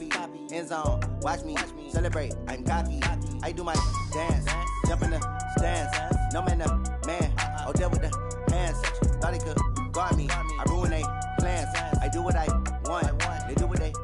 copy, end zone, watch me celebrate, I'm cocky. I do my dance, jump in the stands, no man, man, oh, there with the hands, thought he could guard me, I ruin they plans, I do what I want, they do what they can.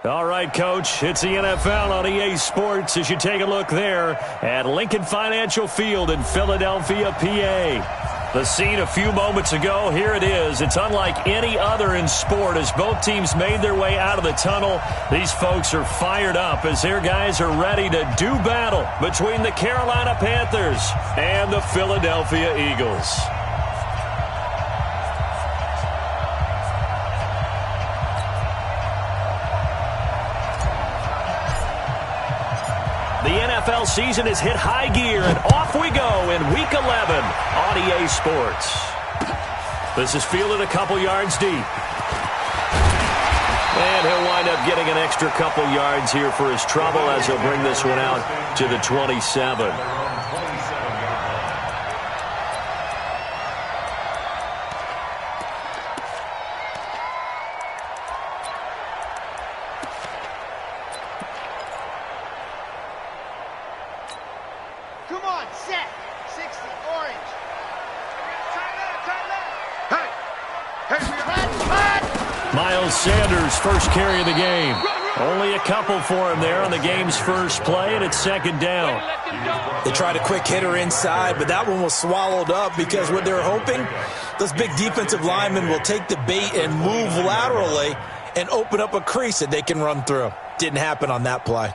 All right, Coach, it's the NFL on EA Sports as you take a look there at Lincoln Financial Field in Philadelphia, PA. The scene a few moments ago, here it is. It's unlike any other in sport as both teams made their way out of the tunnel. These folks are fired up as their guys are ready to do battle between the Carolina Panthers and the Philadelphia Eagles. The NFL season has hit high gear, and off we go in Week 11 on EA Sports. This is fielded a couple yards deep. And he'll wind up getting an extra couple yards here for his trouble as he'll bring this one out to the 27. Sanders, first carry of the game. Only a couple for him there on the game's first play, and it's second down. They tried a quick hitter inside, but that one was swallowed up because what they're hoping, those big defensive linemen will take the bait and move laterally and open up a crease that they can run through. Didn't happen on that play.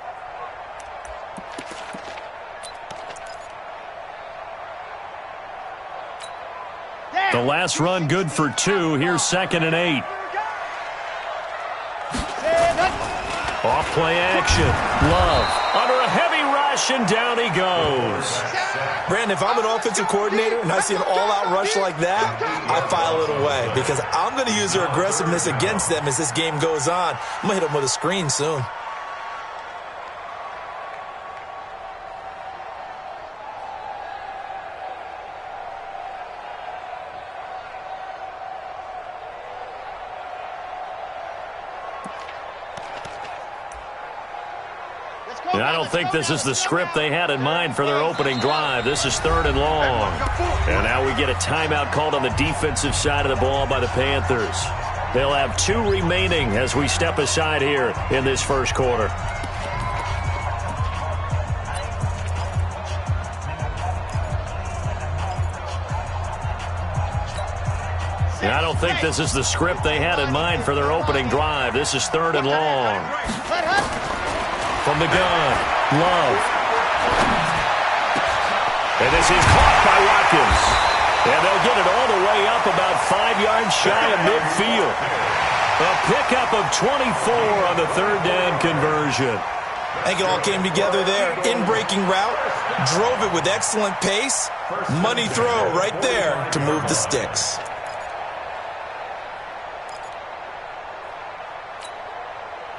The last run good for 2. Here's 2nd and 8. Off play action. Love under a heavy rush, and down he goes. Brandon, if I'm an offensive coordinator and I see an all-out rush like that, I file it away because I'm going to use their aggressiveness against them as this game goes on. I'm going to hit them with a screen soon. And I don't think this is the script they had in mind for their opening drive. This is 3rd and long. And now we get a timeout called on the defensive side of the ball by the Panthers. They'll have 2 remaining as we step aside here in this first quarter. And I don't think this is the script they had in mind for their opening drive. This is 3rd and long. From the gun, Love. And this is caught by Watkins. And they'll get it all the way up about 5 yards shy of midfield. A pickup of 24 on the 3rd down conversion. I think it all came together there. In-breaking route, drove it with excellent pace. Money throw right there to move the sticks.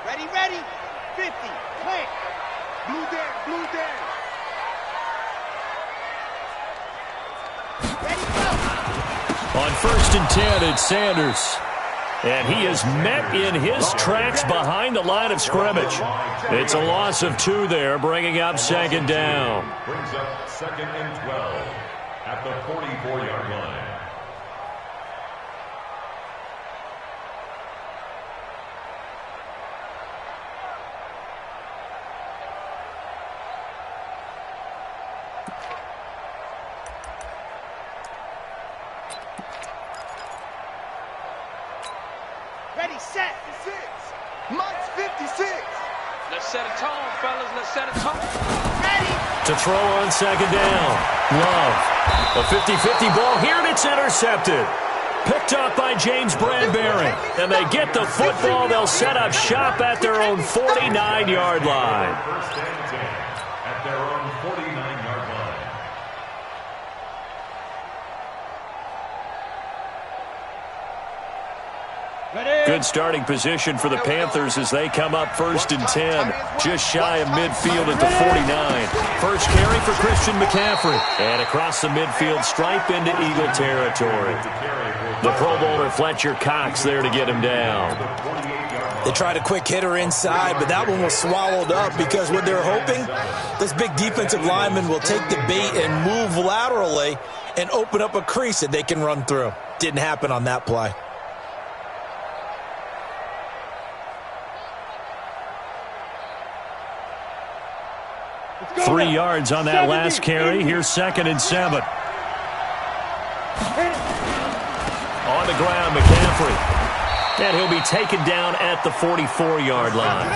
Ready, 50. Plant. Blue there. Ready, go. On 1st and 10, it's Sanders. And he is met in his tracks behind the line of scrimmage. It's a loss of 2 there, bringing up 2nd down. Brings up 2nd and 12 at the 44-yard line. Ready, set. 56. Mike's 56. Let's set a tone, fellas. Let's set a tone. Ready. To throw on 2nd down. Love. A 50-50 ball here, and it's intercepted. Picked up by James Bradbury. And they get the football. They'll set up shop at their own 49-yard line. 1st and 10 at their own 49-yard line. Ready. Good starting position for the Panthers as they come up 1st and 10. Just shy of midfield at the 49. First carry for Christian McCaffrey. And across the midfield stripe into Eagle territory. The Pro Bowler Fletcher Cox there to get him down. They tried a quick hitter inside, but that one was swallowed up because what they're hoping, this big defensive lineman will take the bait and move laterally and open up a crease that they can run through. Didn't happen on that play. Three yards on that last carry. Here's 2nd and 7. On the ground, McCaffrey. And he'll be taken down at the 44-yard line.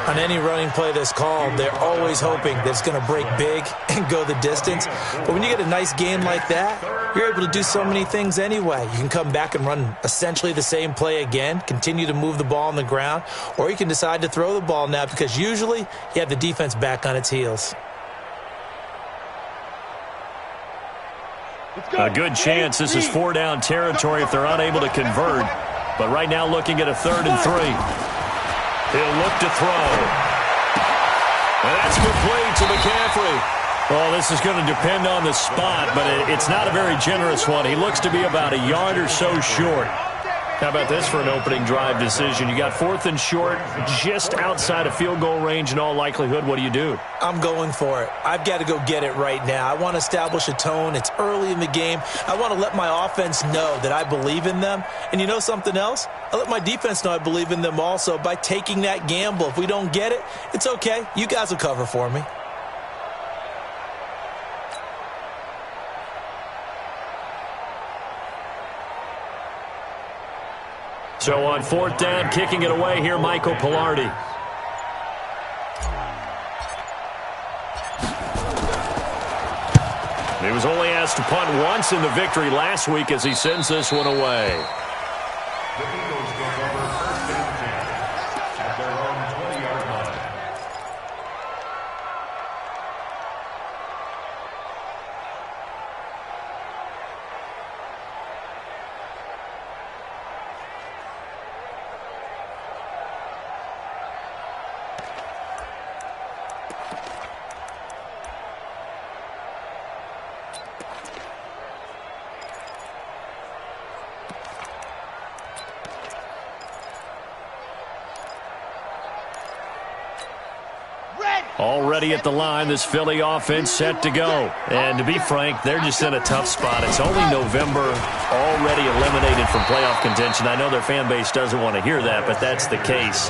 On any running play that's called, they're always hoping that it's going to break big and go the distance. But when you get a nice game like that, you're able to do so many things anyway. You can come back and run essentially the same play again, continue to move the ball on the ground, or you can decide to throw the ball now because usually you have the defense back on its heels. A good chance this is 4-down territory if they're unable to convert. But right now looking at a 3rd and 3. He'll look to throw. And that's complete to McCaffrey. Well, this is going to depend on the spot, but it's not a very generous one. He looks to be about a yard or so short. How about this for an opening drive decision? You got 4th and short, just outside of field goal range in all likelihood. What do you do? I'm going for it. I've got to go get it right now. I want to establish a tone. It's early in the game. I want to let my offense know that I believe in them. And you know something else? I let my defense know I believe in them also by taking that gamble. If we don't get it, it's okay. You guys will cover for me. So on 4th down, kicking it away here, Michael Pilardi. He was only asked to punt once in the victory last week as he sends this one away. The Eagles go over 1st and 10 at their own 20-yard line. Already at the line, this Philly offense set to go. And to be frank, they're just in a tough spot. It's only November, already eliminated from playoff contention. I know their fan base doesn't want to hear that, but that's the case.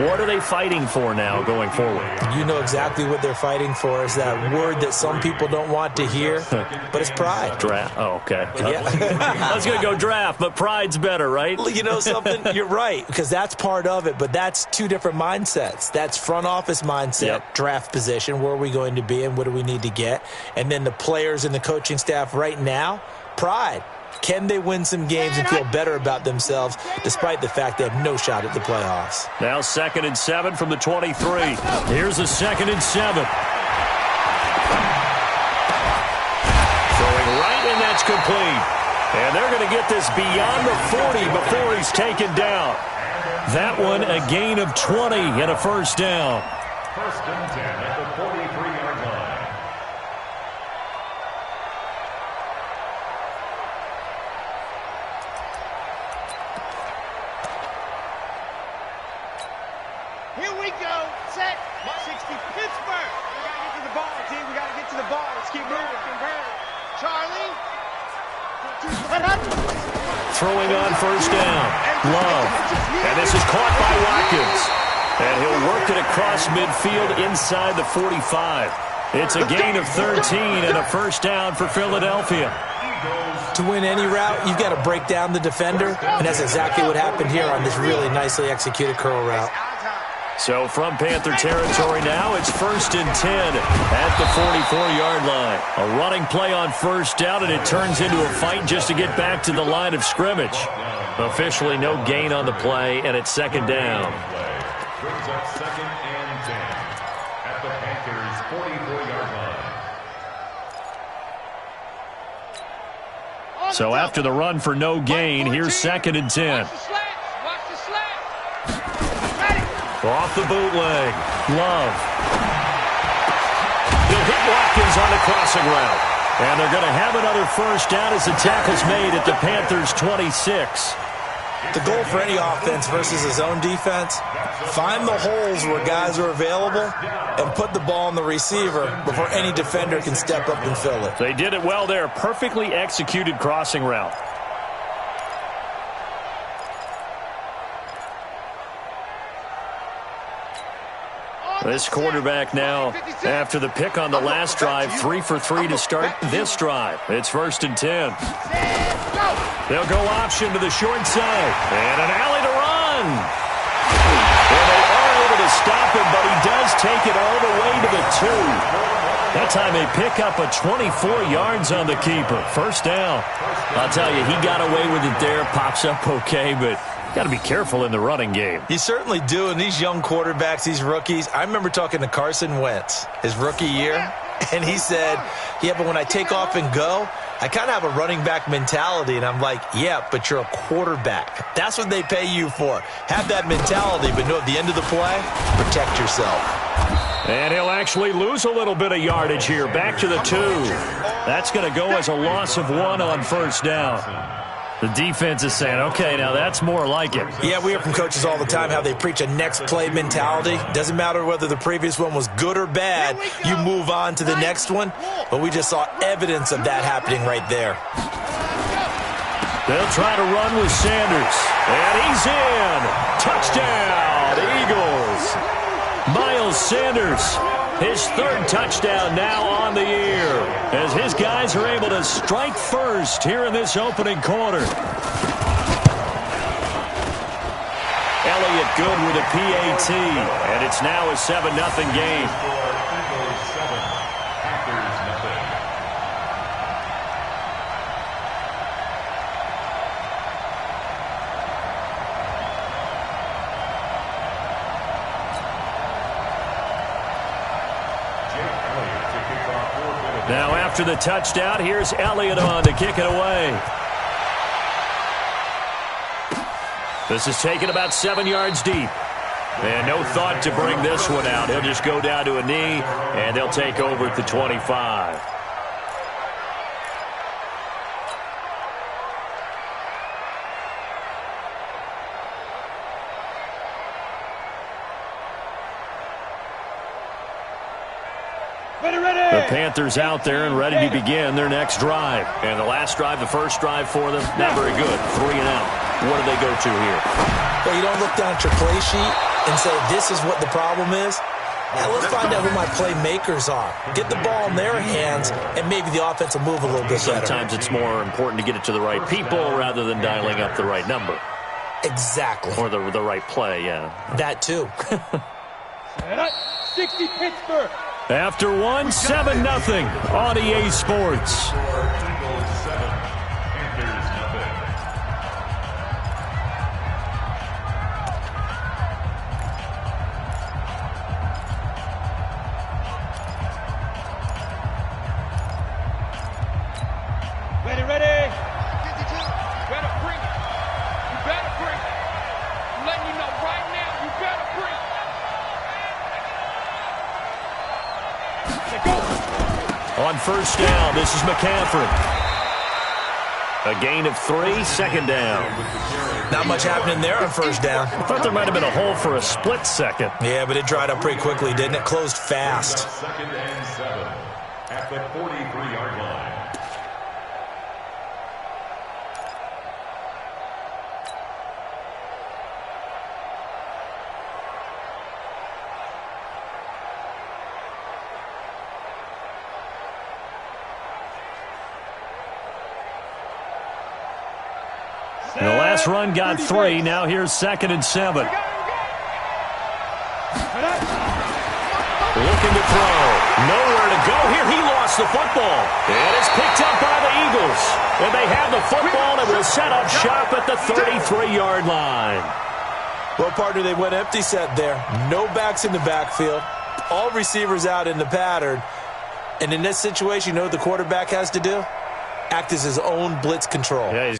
What are they fighting for now going forward? You know exactly what they're fighting for. Is that word that some people don't want to hear, but it's pride. Draft. Oh, okay. Yeah. I was going to go draft, but pride's better, right? You know something? You're right, because that's part of it, but that's two different mindsets. That's front office mindset, draft position, where are we going to be and what do we need to get? And then the players and the coaching staff right now, pride. Can they win some games and feel better about themselves despite the fact they have no shot at the playoffs? Now 2nd and 7 from the 23. Here's a 2nd and 7. Throwing right, and that's complete. And they're going to get this beyond the 40 before he's taken down. That one a gain of 20 and a 1st down. 1st and 10 at the 43-yard line. Here we go. Set. 60. Pittsburgh. We got to get to the ball, team. We got to get to the ball. Let's keep moving. Charlie. Throwing on 1st down. Love. And this is caught by Watkins. And he'll work it across midfield inside the 45. It's a gain of 13 and a 1st down for Philadelphia. To win any route, you've got to break down the defender, and that's exactly what happened here on this really nicely executed curl route. So from Panther territory now, it's 1st and 10 at the 44-yard line. A running play on 1st down, and it turns into a fight just to get back to the line of scrimmage. Officially no gain on the play, and it's 2nd down. Brings up 2nd and 10 at the Panthers' 44-yard line. So after the run for no gain, here's 2nd and 10. Off the bootleg. Love. He'll hit Watkins on the crossing route. And they're going to have another first down as the tackle's made at the Panthers' 26. The goal for any offense versus his own defense, find the holes where guys are available and put the ball on the receiver before any defender can step up and fill it. They did it well there. Perfectly executed crossing route. This quarterback now, after the pick on the last drive, 3 for 3 to start this drive. It's 1st and 10. They'll go option to the short side. And an alley to run. And they are able to stop him, but he does take it all the way to the 2. That time they pick up a 24 yards on the keeper. First down. I'll tell you, he got away with it there. Pops up okay, but got to be careful in the running game. You certainly do. And these young quarterbacks, these rookies, I remember talking to Carson Wentz his rookie year, and he said, yeah, but when I take off and go, I kind of have a running back mentality. And I'm like, yeah, but you're a quarterback. That's what they pay you for. Have that mentality, but know at the end of the play, protect yourself. And he'll actually lose a little bit of yardage here. Back to the 2. That's going to go as a loss of 1 on first down. The defense is saying, okay, now that's more like it. Yeah, we hear from coaches all the time how they preach a next play mentality. Doesn't matter whether the previous one was good or bad. You move on to the next one. But we just saw evidence of that happening right there. They'll try to run with Sanders. And he's in. Touchdown, Eagles. Miles Sanders, his 3rd touchdown now on the year, as his guys are able to strike first here in this opening quarter. Elliott good with a PAT, and it's now a 7-0 game. Now after the touchdown, here's Elliott on to kick it away. This is taken about 7 yards deep. And no thought to bring this one out. He'll just go down to a knee, and they'll take over at the 25. The Panthers out there and ready to begin their next drive. And the last drive, the first drive for them, not very good. 3 and out. What do they go to here? Well, you don't look down at your play sheet and say, this is what the problem is. Now, let's find out who my playmakers are. Get the ball in their hands, and maybe the offense will move a little bit better. Sometimes it's more important to get it to the right people rather than dialing up the right number. Exactly. Or the right play, yeah. That, too. 60 Pittsburgh. After 1, 7-0 on EA Sports. Ready. 52. Better bring it. You better bring it. I'm letting you know right now, you better bring it. Go. On first down, this is McCaffrey. A gain of 3, 2nd down. Not much happening there on first down. I thought there might have been a hole for a split second. Yeah, but it dried up pretty quickly, didn't it? Closed fast. 2nd and 7 at the 43-yard line. The last run got 3. Now here's 2nd and 7. Looking to throw. Nowhere to go here. He lost the football. And it's picked up by the Eagles. And they have the football and will set up shop at the 33-yard line. Well, partner, they went empty set there. No backs in the backfield. All receivers out in the pattern. And in this situation, you know what the quarterback has to do? Act as his own blitz control. Yeah,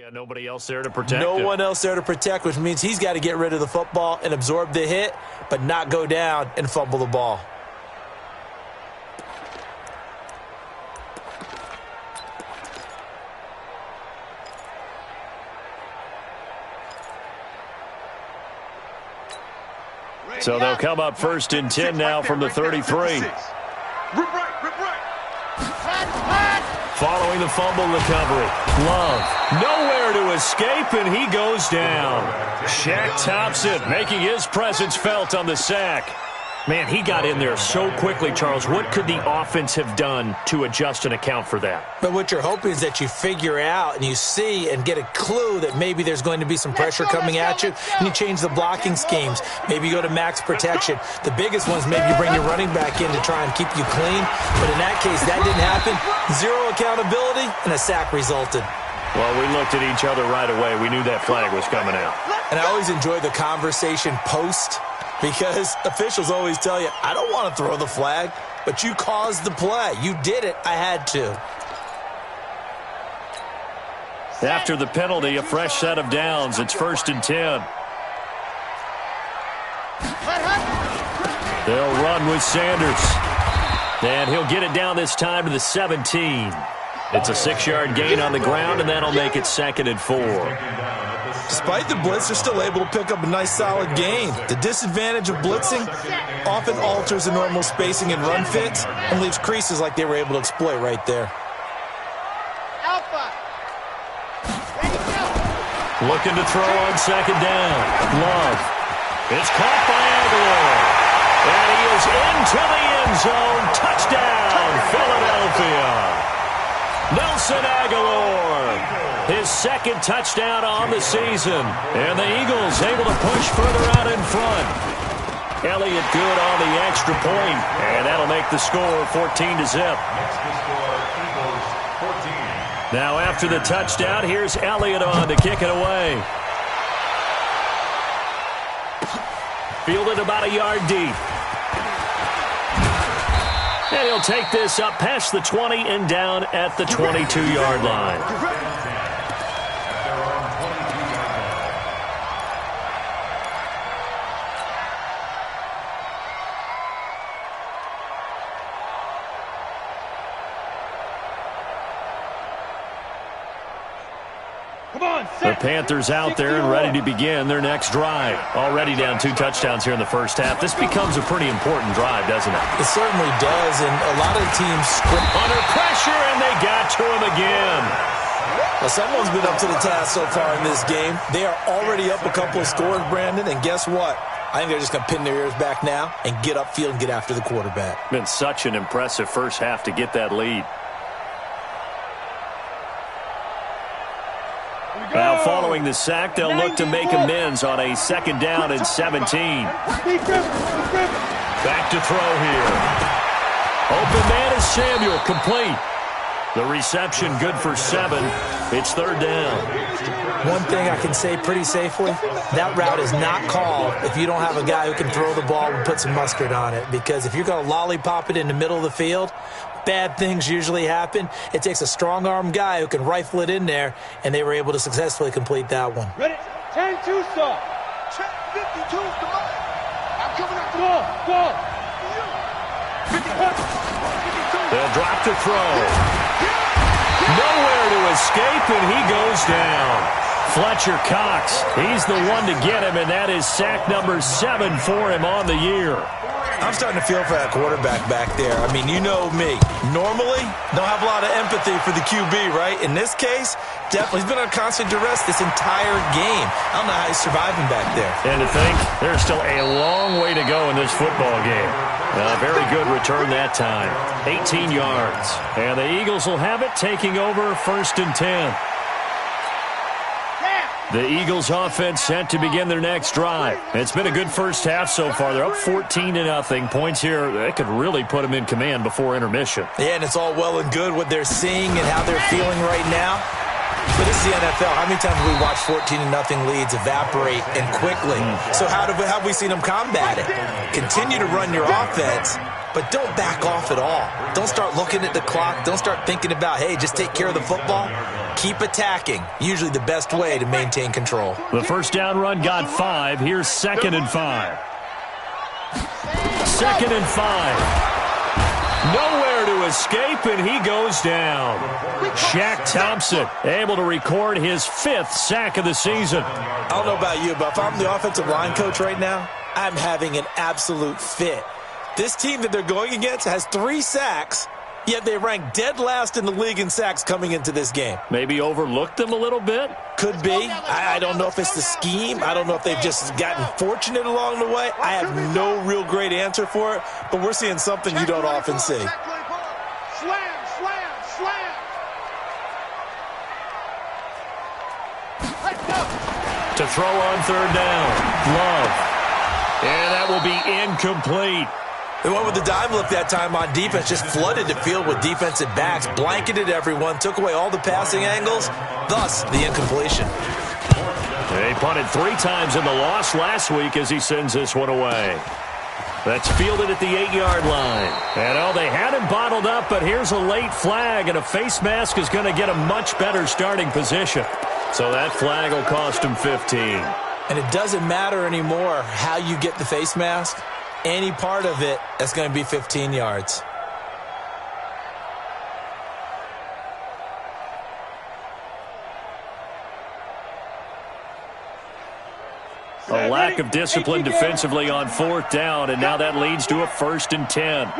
got nobody else there to protect No him. one else there to protect, which means he's got to get rid of the football and absorb the hit, but not go down and fumble the ball. So they'll come up first and 10 now from the 33. Following the fumble recovery. Love. Nowhere to escape, and he goes down. Shaq Thompson making his presence felt on the sack. Man, he got in there so quickly, Charles. What could the offense have done to adjust and account for that? But what you're hoping is that you figure out and you see and get a clue that maybe there's going to be some pressure coming at you, and you change the blocking schemes. Maybe you go to max protection. The biggest ones, maybe you bring your running back in to try and keep you clean. But in that case, that didn't happen. Zero accountability, and a sack resulted. Well, we looked at each other right away. We knew that flag was coming out. And I always enjoy the conversation post, because officials always tell you, I don't want to throw the flag, but you caused the play. You did it. I had to. After the penalty, a fresh set of downs. It's first and 10. They'll run with Sanders. And he'll get it down this time to the 17. It's a 6-yard gain on the ground, and that'll make it 2nd and 4. Despite the blitz, they're still able to pick up a nice, solid gain. The disadvantage of blitzing often alters the normal spacing and run fits and leaves creases like they were able to exploit right there. Looking to throw on 2nd down. Love. It's caught by Aguilar. And he is into the end zone. Touchdown, Philadelphia. Nelson Aguilar. His 2nd touchdown on the season. And the Eagles able to push further out in front. Elliott good on the extra point. And that'll make the score 14-0. Now after the touchdown, here's Elliott on to kick it away. Fielded about a yard deep. And he'll take this up past the 20 and down at the 22-yard line. The Panthers out there and ready to begin their next drive. Already down 2 touchdowns here in the first half. This becomes a pretty important drive, doesn't it? It certainly does, and a lot of teams under pressure, and they got to him again. Well, someone's been up to the task so far in this game. They are already up a couple of scores, Brandon, and guess what? I think they're just going to pin their ears back now and get upfield and get after the quarterback. Been such an impressive first half to get that lead. Now, following the sack, they'll look to make amends on a 2nd down and 17. Back to throw here. Open man is Samuel, complete. The reception good for 7. It's 3rd down. One thing I can say pretty safely, that route is not called if you don't have a guy who can throw the ball and put some mustard on it. Because if you're going to lollipop it in the middle of the field, bad things usually happen. It takes a strong-arm guy who can rifle it in there, and they were able to successfully complete that one. Ready? 10-2 stop. 52, come on. I'm coming up. Ball. 52. They'll drop to throw. Nowhere to escape, and he goes down. Fletcher Cox, he's the one to get him, and that is sack number 7 for him on the year. I'm starting to feel for that quarterback back there. I mean, you know me. Normally, don't have a lot of empathy for the QB, right? In this case, definitely, he's been under constant duress this entire game. I don't know how he's surviving back there. And to think, there's still a long way to go in this football game. Very good return that time. 18 yards. And the Eagles will have it, taking over 1st and 10. The Eagles offense set to begin their next drive. It's been a good first half so far. They're up 14-0. Points here, they could really put them in command before intermission. Yeah, and it's all well and good what they're seeing and how they're feeling right now. But this is the NFL. How many times have we watched 14-0 leads evaporate and quickly? So how have we seen them combat it? Continue to run your offense but don't back off at all. Don't start looking at the clock. Don't start thinking about, hey, just take care of the football. Keep attacking. Usually the best way to maintain control. The first down run got 5. Here's 2nd and 5. 2nd and 5. Nowhere to escape, and he goes down. Shaq Thompson able to record his 5th sack of the season. I don't know about you, but if I'm the offensive line coach right now, I'm having an absolute fit. This team that they're going against has 3 sacks, yet they rank dead last in the league in sacks coming into this game. Maybe overlooked them a little bit? Could be. I don't know if it's the scheme. I don't know if they've just gotten fortunate along the way. I have no real great answer for it, but we're seeing something you don't often see. Slam, slam, slam. Let's go. To throw on 3rd down. Love. And that will be incomplete. They went with the dime look that time on defense, just flooded the field with defensive backs, blanketed everyone, took away all the passing angles, thus the incompletion. They punted 3 times in the loss last week as he sends this one away. That's fielded at the 8-yard line. And they had him bottled up, but here's a late flag, and a face mask is going to get a much better starting position. So that flag will cost him 15. And it doesn't matter anymore how you get the face mask. Any part of it, that's going to be 15 yards. A lack of discipline defensively on 4th down, and now that leads to a 1st and 10.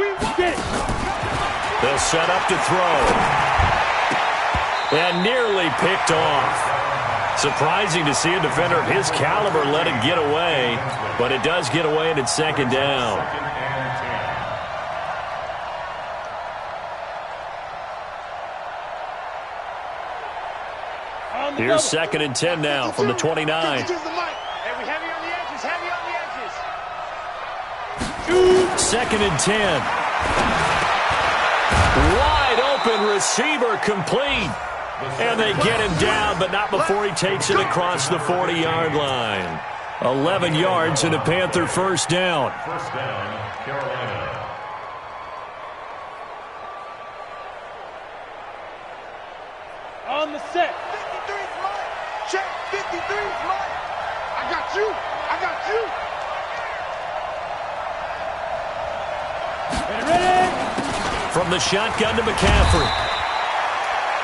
They'll set up to throw. And nearly picked off. Surprising to see a defender of his caliber let it get away, but it does get away, and it's 2nd down. Here's 2nd and 10 now from the 29. Second and 10. Wide open receiver complete. And they get him down, but not before he takes it across the 40-yard line. 11 yards and a Panther 1st down. First down, Carolina. On the set. 53's mine. Check. 53's mine. I got you. I got you. Ready? From the shotgun to McCaffrey.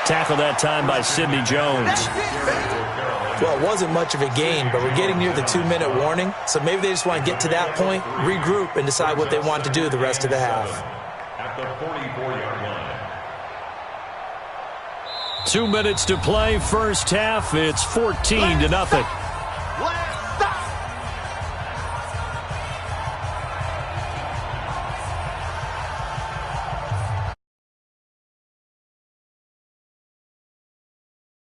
Tackled that time by Sidney Jones. Well, it wasn't much of a gain, but we're getting near the 2-minute warning, so maybe they just want to get to that point, regroup, and decide what they want to do the rest of the half. At the 44-yard line. 2 minutes to play, first half. It's 14-0.